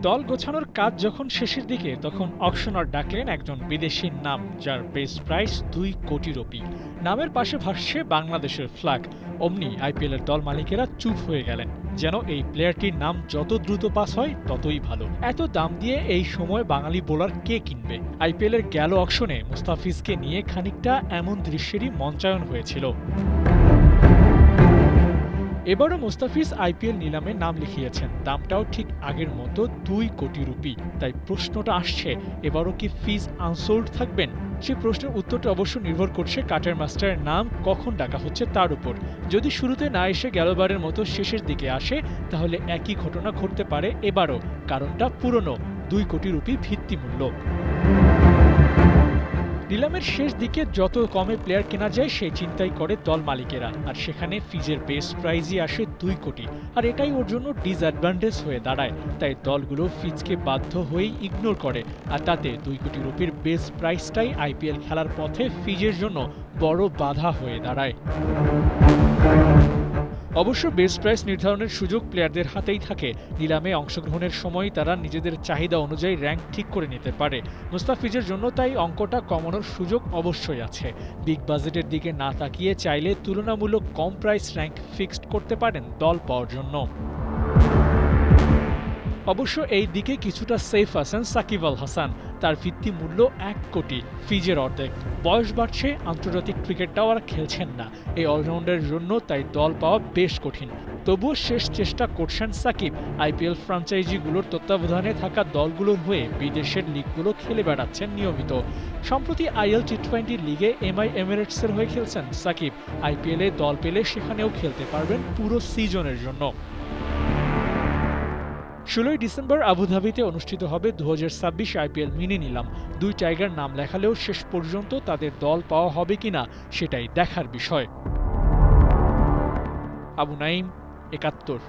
দল গোছানোর কাজ যখন শেষের দিকে তখন অকশনার ডাকলেন একজন বিদেশির নাম, যার বেস প্রাইস 2 কোটি রুপি। নামের পাশে ভাসছে বাংলাদেশের ফ্ল্যাগ। অমনি আইপিএলের দল মালিকেরা চুপ হয়ে গেলেন, যেন এই প্লেয়ারটির নাম যত দ্রুত পাস হয় ততই ভালো। এত দাম দিয়ে এই সময় বাঙালি বোলার কে কিনবে? আইপিএলের গেল অকশনে মুস্তাফিজকে নিয়ে খানিকটা এমন দৃশ্যেরই মঞ্চায়ন হয়েছিল। এবারও মুস্তাফিজ আইপিএল নিলামে নাম লিখিয়েছেন, দামটাও ঠিক আগের মতো 2 কোটি রুপি। তাই প্রশ্নটা আসছে, এবারও কি ফিজ আনসোল্ড থাকবেন? সেই প্রশ্নের উত্তরটা অবশ্য নির্ভর করছে কাটার মাস্টারের নাম কখন ডাকা হচ্ছে তার উপর। যদি শুরুতে না এসে গেলবারের মতো শেষের দিকে আসে, তাহলে একই ঘটনা ঘটতে পারে এবারও। কারণটা পুরনো 2 কোটি রুপি ভিত্তিমূল্য। নিলামের শেষ দিকে যত কমে প্লেয়ার কেনা যায় সেই চিন্তাই করে দল মালিকেরা, আর সেখানে ফিজের বেস প্রাইজই আসে 2 কোটি। আর এটাই ওর জন্য ডিসঅ্যাডভান্টেজ হয়ে দাঁড়ায়। তাই দলগুলো ফিজকে বাধ্য হয়েই ইগনোর করে, আর তাতে 2 কোটি রুপির বেস প্রাইসটাই আইপিএল খেলার পথে ফিজের জন্য বড় বাধা হয়ে দাঁড়ায়। অবশ্য বেস প্রাইস নির্ধারণের সুযোগ প্লেয়ারদের হাতেই থাকে। নিলামে অংশগ্রহণের সময় তারা নিজেদের চাহিদা অনুযায়ী র্যাঙ্ক ঠিক করে নিতে পারে। মুস্তাফিজের জন্য তাই অঙ্কটা কমানোর সুযোগ অবশ্যই আছে। বিগ বাজেটের দিকে না তাকিয়ে চাইলে তুলনামূলক কম প্রাইস র্যাঙ্ক ফিক্সড করতে পারেন দল পাওয়ার জন্য। অবশ্য এই দিকে কিছুটা সেফ আছেন সাকিব আল হাসান। তার ভিত্তি মূল্য 1 কোটি, ফিজের অর্ধেক। বয়স বাড়ছে, আন্তর্জাতিক ক্রিকেটটাও আর খেলছেন না। এই অলরাউন্ডারের জন্য তাই দল পাওয়া বেশ কঠিন। তবুও শেষ চেষ্টা করছেন সাকিব। আইপিএল ফ্র্যাঞ্চাইজিগুলোর তত্ত্বাবধানে থাকা দলগুলোর হয়ে বিদেশের লিগগুলো খেলে বেড়াচ্ছেন নিয়মিত। সম্প্রতি আইএল টি20 লিগে এমআই এমিরেটসের হয়ে খেলছেন সাকিব। আইপিএলে দল পেলে সেখানেও খেলতে পারবেন পুরো সিজনের জন্য। 16 ডিসেম্বর আবুধাবিতে অনুষ্ঠিত হবে 2026 আইপিএল মিনি নিলাম। 2 টাইগার নাম লেখালেও শেষ পর্যন্ত তাদের দল পাওয়া হবে কিনা সেটাই দেখার বিষয়। আবু নাইম, 71।